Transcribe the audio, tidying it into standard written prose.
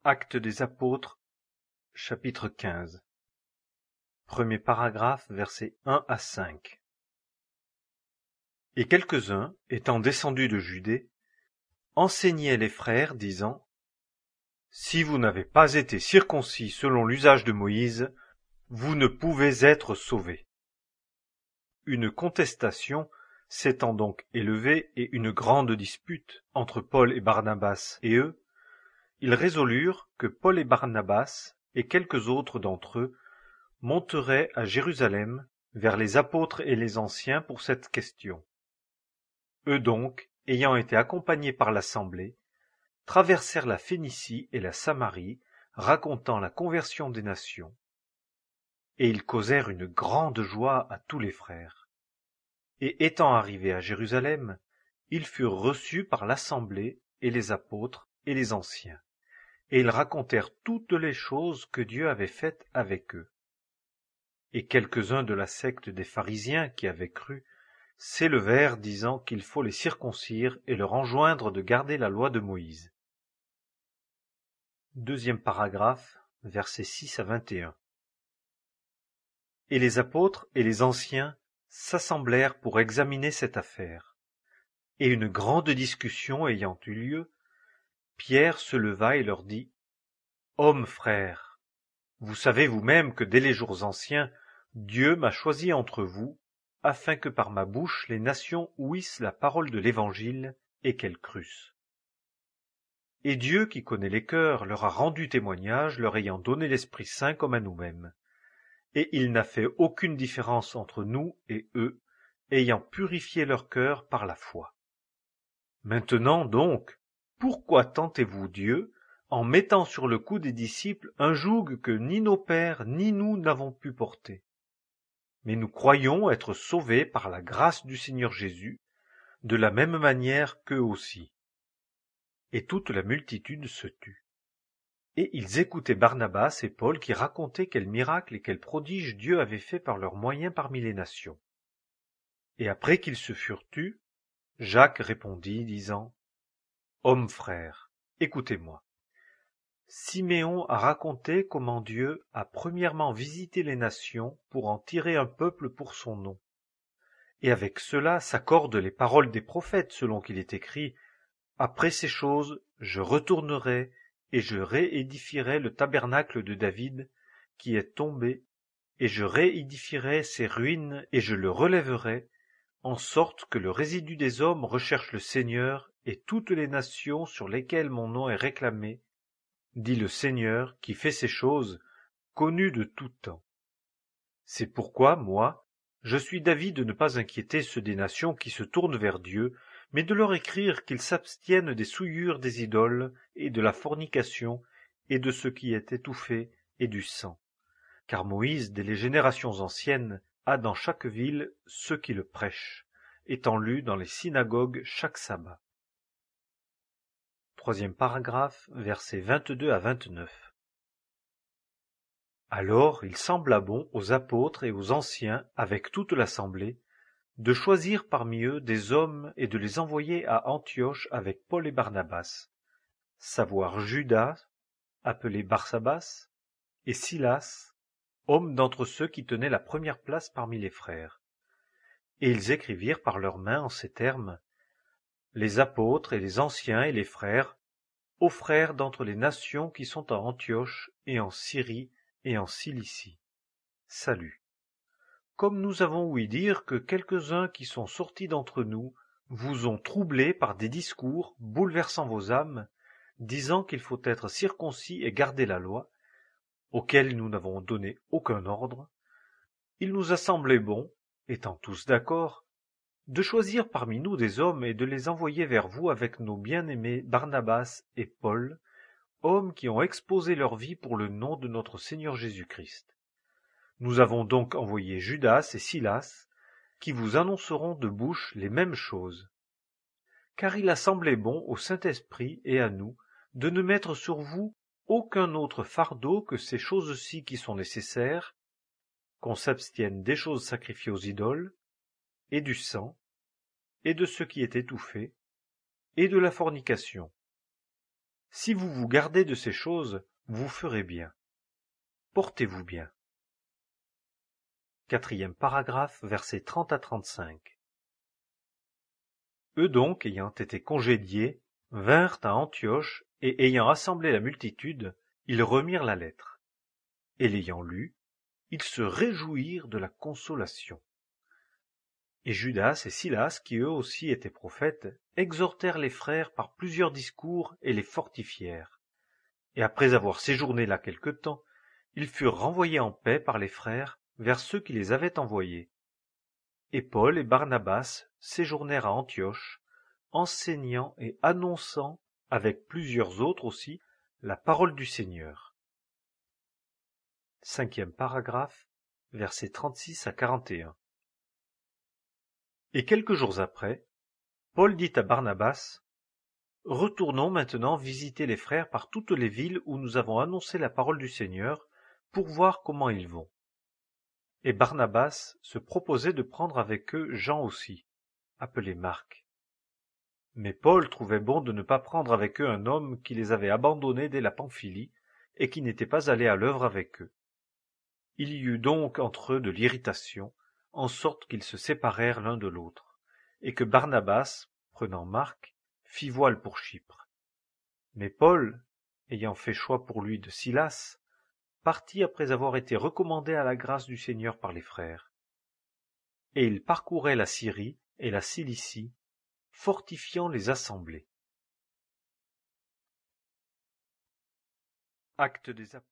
Actes des apôtres, chapitre 15. Premier paragraphe, versets 1 à 5. Et quelques-uns, étant descendus de Judée, enseignaient les frères, disant: Si vous n'avez pas été circoncis selon l'usage de Moïse, vous ne pouvez être sauvés. Une contestation s'étant donc élevée et une grande dispute entre Paul et Barnabas et eux, ils résolurent que Paul et Barnabas et quelques autres d'entre eux monteraient à Jérusalem vers les apôtres et les anciens pour cette question. Eux donc, ayant été accompagnés par l'assemblée, traversèrent la Phénicie et la Samarie, racontant la conversion des nations. Et ils causèrent une grande joie à tous les frères. Et étant arrivés à Jérusalem, ils furent reçus par l'assemblée et les apôtres et les anciens. Et ils racontèrent toutes les choses que Dieu avait faites avec eux. Et quelques-uns de la secte des pharisiens qui avaient cru s'élevèrent, disant qu'il faut les circoncire et leur enjoindre de garder la loi de Moïse. Deuxième paragraphe, versets 6 à 21. Et les apôtres et les anciens s'assemblèrent pour examiner cette affaire. Et une grande discussion ayant eu lieu, Pierre se leva et leur dit: Hommes frères, vous savez vous-même que dès les jours anciens, Dieu m'a choisi entre vous, afin que par ma bouche les nations ouïssent la parole de l'Évangile et qu'elles crussent. Et Dieu, qui connaît les cœurs, leur a rendu témoignage, leur ayant donné l'Esprit Saint comme à nous-mêmes. Et il n'a fait aucune différence entre nous et eux, ayant purifié leur cœur par la foi. Maintenant donc, pourquoi tentez-vous Dieu, en mettant sur le cou des disciples un joug que ni nos pères ni nous n'avons pu porter? Mais nous croyons être sauvés par la grâce du Seigneur Jésus, de la même manière qu'eux aussi. Et toute la multitude se tut. Et ils écoutaient Barnabas et Paul qui racontaient quels miracles et quels prodiges Dieu avait faits par leurs moyens parmi les nations. Et après qu'ils se furent tus, Jacques répondit, disant: Hommes frères, écoutez-moi. Siméon a raconté comment Dieu a premièrement visité les nations pour en tirer un peuple pour son nom. Et avec cela s'accordent les paroles des prophètes, selon qu'il est écrit: Après ces choses, je retournerai et je réédifierai le tabernacle de David, qui est tombé, et je réédifierai ses ruines et je le relèverai, en sorte que le résidu des hommes recherche le Seigneur et toutes les nations sur lesquelles mon nom est réclamé, dit le Seigneur qui fait ces choses, connues de tout temps. C'est pourquoi, moi, je suis d'avis de ne pas inquiéter ceux des nations qui se tournent vers Dieu, mais de leur écrire qu'ils s'abstiennent des souillures des idoles et de la fornication et de ce qui est étouffé et du sang. Car Moïse, dès les générations anciennes, a dans chaque ville ceux qui le prêchent, étant lu dans les synagogues chaque sabbat. Troisième paragraphe, versets 22 à 29. Alors il sembla bon aux apôtres et aux anciens, avec toute l'assemblée, de choisir parmi eux des hommes et de les envoyer à Antioche avec Paul et Barnabas, savoir Judas, appelé Barsabas, et Silas, hommes d'entre ceux qui tenaient la première place parmi les frères. Et ils écrivirent par leurs mains en ces termes: Les apôtres et les anciens et les frères, aux frères d'entre les nations qui sont en Antioche et en Syrie et en Cilicie. Salut. Comme nous avons ouï dire que quelques-uns qui sont sortis d'entre nous vous ont troublés par des discours bouleversant vos âmes, disant qu'il faut être circoncis et garder la loi, auquel nous n'avons donné aucun ordre, il nous a semblé bon, étant tous d'accord, de choisir parmi nous des hommes et de les envoyer vers vous avec nos bien-aimés Barnabas et Paul, hommes qui ont exposé leur vie pour le nom de notre Seigneur Jésus-Christ. Nous avons donc envoyé Judas et Silas, qui vous annonceront de bouche les mêmes choses. Car il a semblé bon au Saint-Esprit et à nous de ne mettre sur vous aucun autre fardeau que ces choses-ci qui sont nécessaires, qu'on s'abstienne des choses sacrifiées aux idoles, et du sang, et de ce qui est étouffé, et de la fornication. Si vous vous gardez de ces choses, vous ferez bien. Portez-vous bien. 4e paragraphe, versets 30 à 35. Eux donc, ayant été congédiés, vinrent à Antioche, et ayant rassemblé la multitude, ils remirent la lettre. Et l'ayant lue, ils se réjouirent de la consolation. Et Judas et Silas, qui eux aussi étaient prophètes, exhortèrent les frères par plusieurs discours et les fortifièrent. Et après avoir séjourné là quelque temps, ils furent renvoyés en paix par les frères vers ceux qui les avaient envoyés. Et Paul et Barnabas séjournèrent à Antioche, enseignant et annonçant, avec plusieurs autres aussi, la parole du Seigneur. 5e paragraphe, versets 36 à 41. Et quelques jours après, Paul dit à Barnabas, « Retournons maintenant visiter les frères par toutes les villes où nous avons annoncé la parole du Seigneur, pour voir comment ils vont. » Et Barnabas se proposait de prendre avec eux Jean aussi, appelé Marc. Mais Paul trouvait bon de ne pas prendre avec eux un homme qui les avait abandonnés dès la Pamphylie et qui n'était pas allé à l'œuvre avec eux. Il y eut donc entre eux de l'irritation, en sorte qu'ils se séparèrent l'un de l'autre, et que Barnabas, prenant Marc, fit voile pour Chypre. Mais Paul, ayant fait choix pour lui de Silas, partit après avoir été recommandé à la grâce du Seigneur par les frères. Et il parcourait la Syrie et la Cilicie, fortifiant les assemblées. Actes des Apôtres.